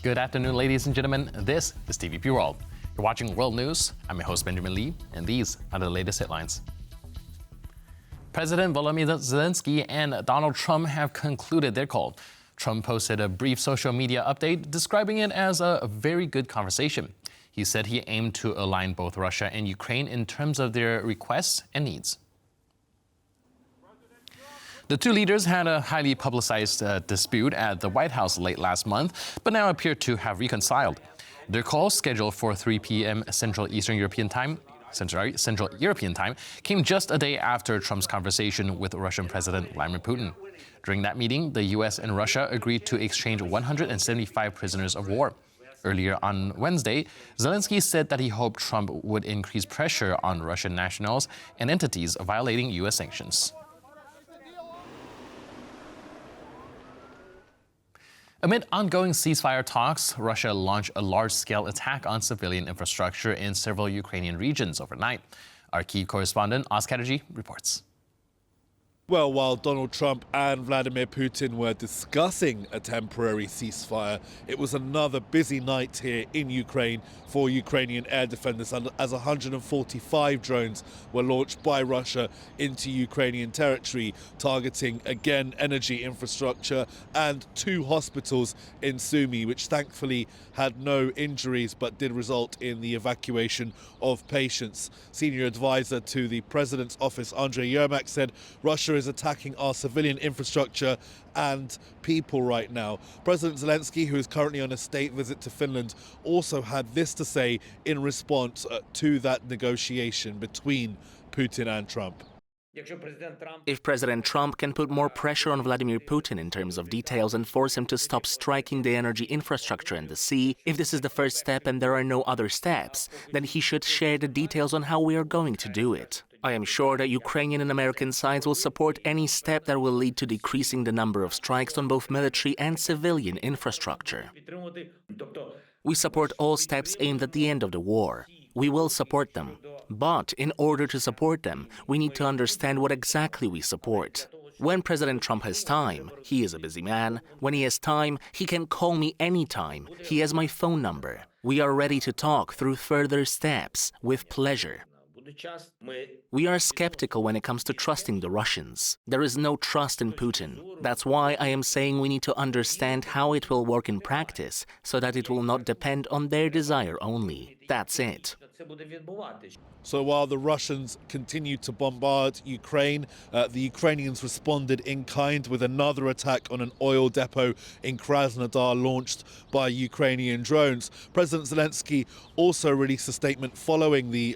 Good afternoon, ladies and gentlemen. This is TVP World. You're watching World News. I'm your host, Benjamin Lee, and these are the latest headlines. President Volodymyr Zelenskyy and Donald Trump have concluded their call. Trump posted a brief social media update describing it as a very good conversation. He said he aimed to align both Russia and Ukraine in terms of their requests and needs. The two leaders had a highly publicized dispute at the White House late last month, but now appear to have reconciled. Their call, scheduled for 3 p.m. Central European Time, came just a day after Trump's conversation with Russian President Vladimir Putin. During that meeting, the U.S. and Russia agreed to exchange 175 prisoners of war. Earlier on Wednesday, Zelenskyy said that he hoped Trump would increase pressure on Russian nationals and entities violating U.S. sanctions. Amid ongoing ceasefire talks, Russia launched a large-scale attack on civilian infrastructure in several Ukrainian regions overnight. Our Kyiv correspondent, Oz reports. Well, while Donald Trump and Vladimir Putin were discussing a temporary ceasefire, it was another busy night here in Ukraine for Ukrainian air defenders as 145 drones were launched by Russia into Ukrainian territory, targeting again energy infrastructure and 2 hospitals in Sumy, which thankfully had no injuries but did result in the evacuation of patients. Senior advisor to the president's office, Andriy Yermak, said Russia is attacking our civilian infrastructure and people right now. President Zelenskyy, who is currently on a state visit to Finland, also had this to say in response to that negotiation between Putin and Trump. If President Trump can put more pressure on Vladimir Putin in terms of details and force him to stop striking the energy infrastructure and the sea, if this is the first step and there are no other steps, then he should share the details on how we are going to do it. I am sure that Ukrainian and American sides will support any step that will lead to decreasing the number of strikes on both military and civilian infrastructure. We support all steps aimed at the end of the war. We will support them. But in order to support them, we need to understand what exactly we support. When President Trump has time, he is a busy man. When he has time, he can call me anytime. He has my phone number. We are ready to talk through further steps with pleasure. We are skeptical when it comes to trusting the Russians. There is no trust in Putin. That's why I am saying we need to understand how it will work in practice, so that it will not depend on their desire only. That's it. So while the Russians continued to bombard Ukraine, the Ukrainians responded in kind with another attack on an oil depot in Krasnodar launched by Ukrainian drones. President Zelenskyy also released a statement following the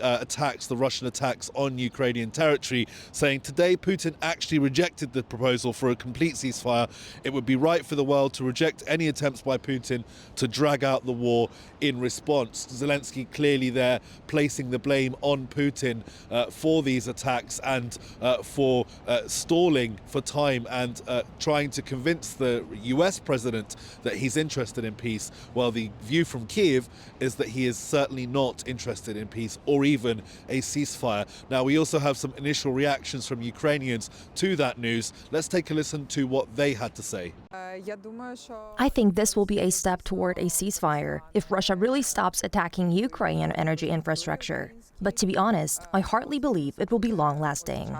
Russian attacks on Ukrainian territory, saying today Putin actually rejected the proposal for a complete ceasefire. It would be right for the world to reject any attempts by Putin to drag out the war in response. Zelenskyy clearly there placing the blame on Putin for these attacks and for stalling for time and trying to convince the US president that he's interested in peace, while the view from Kyiv is that he is certainly not interested in peace or even a ceasefire. Now, we also have some initial reactions from Ukrainians to that news. Let's take a listen to what they had to say. I think this will be a step toward a ceasefire if Russia really stops attacking Ukrainian energy infrastructure. But to be honest, I hardly believe it will be long-lasting.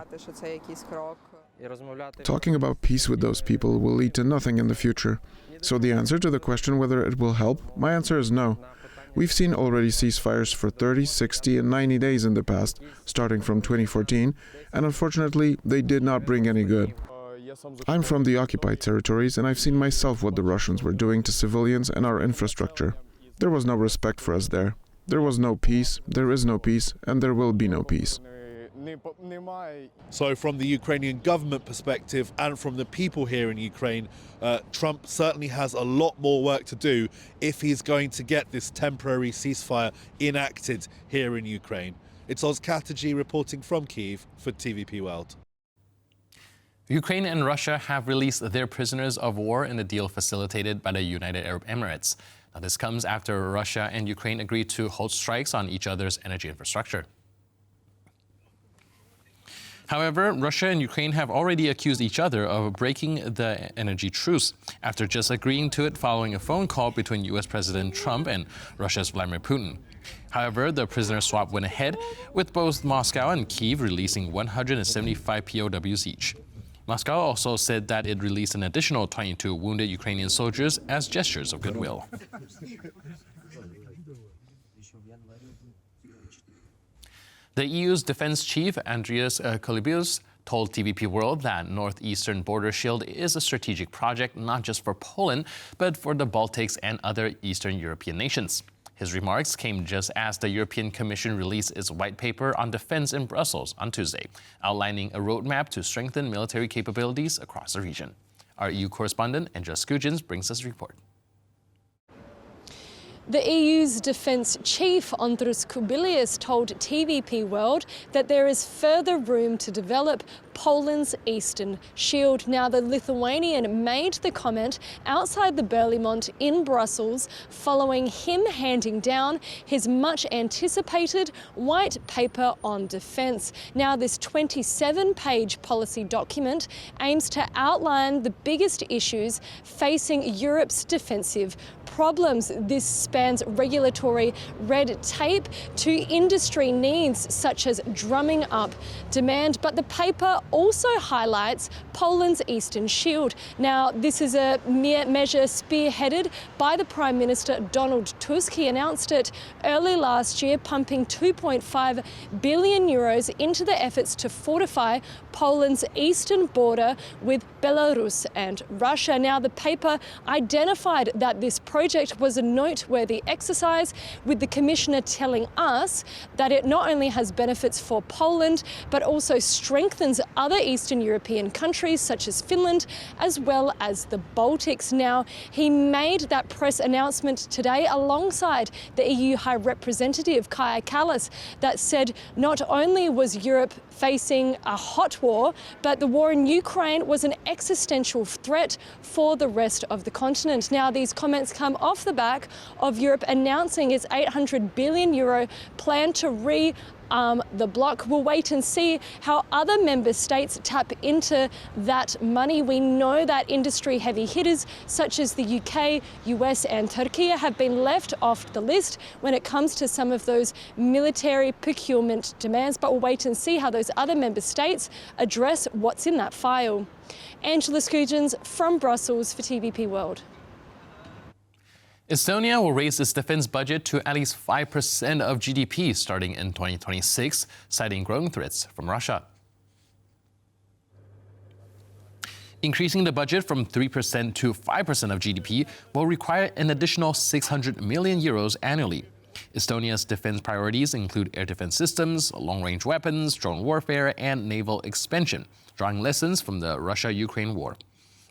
Talking about peace with those people will lead to nothing in the future. So the answer to the question whether it will help, my answer is no. We've seen already ceasefires for 30, 60 and 90 days in the past, starting from 2014, and unfortunately they did not bring any good. I'm from the occupied territories and I've seen myself what the Russians were doing to civilians and our infrastructure. There was no respect for us there. There was no peace, there is no peace, and there will be no peace. So from the Ukrainian government perspective and from the people here in Ukraine, Trump certainly has a lot more work to do if he's going to get this temporary ceasefire enacted here in Ukraine. It's Oz reporting from Kyiv for TVP World. Ukraine and Russia have released their prisoners of war in the deal facilitated by the United Arab Emirates. Now, this comes after Russia and Ukraine agreed to halt strikes on each other's energy infrastructure. However, Russia and Ukraine have already accused each other of breaking the energy truce after just agreeing to it following a phone call between U.S. President Trump and Russia's Vladimir Putin. However, the prisoner swap went ahead, with both Moscow and Kyiv releasing 175 POWs each. Moscow also said that it released an additional 22 wounded Ukrainian soldiers as gestures of goodwill. The EU's defense chief, Andrius Kubilius, told TVP World that Northeastern Border Shield is a strategic project not just for Poland, but for the Baltics and other Eastern European nations. His remarks came just as the European Commission released its white paper on defense in Brussels on Tuesday, outlining a roadmap to strengthen military capabilities across the region. Our EU correspondent, Angela Skujins, brings us a report. The EU's defence chief, Andrius Kubilius, told TVP World that there is further room to develop Poland's Eastern Shield. Now, the Lithuanian made the comment outside the Berlaymont in Brussels following him handing down his much-anticipated white paper on defence. Now, this 27-page policy document aims to outline the biggest issues facing Europe's defensive problems. This spans regulatory red tape to industry needs such as drumming up demand, but the paper also highlights Poland's Eastern Shield. Now, this is a measure spearheaded by the Prime Minister Donald Tusk. He announced it early last year, pumping 2.5 billion euros into the efforts to fortify Poland's eastern border with Belarus and Russia. Now, the paper identified that this project was a noteworthy exercise, with the Commissioner telling us that it not only has benefits for Poland, but also strengthens other Eastern European countries such as Finland, as well as the Baltics. Now, he made that press announcement today alongside the EU High Representative Kaja Kallas that said not only was Europe facing a hot war, but the war in Ukraine was an existential threat for the rest of the continent. Now, these comments come off the back of Europe announcing its 800 billion euro plan to rearm the bloc. We'll wait and see how other member states tap into that money. We know that industry heavy hitters such as the UK, US and Turkey have been left off the list when it comes to some of those military procurement demands, but we'll wait and see how those other member states address what's in that file. Angela Skujins from Brussels for TVP World. Estonia will raise its defense budget to at least 5% of GDP starting in 2026, citing growing threats from Russia. Increasing the budget from 3% to 5% of GDP will require an additional 600 million euros annually. Estonia's defense priorities include air defense systems, long-range weapons, drone warfare, and naval expansion, drawing lessons from the Russia-Ukraine war.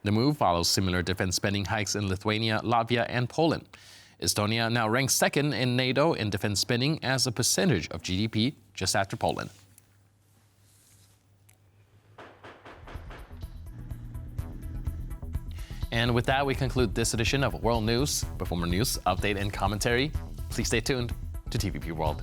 The move follows similar defense spending hikes in Lithuania, Latvia, and Poland. Estonia now ranks second in NATO in defense spending as a percentage of GDP, just after Poland. And with that, we conclude this edition of World News. But for more news, update, and commentary, please stay tuned to TVP World.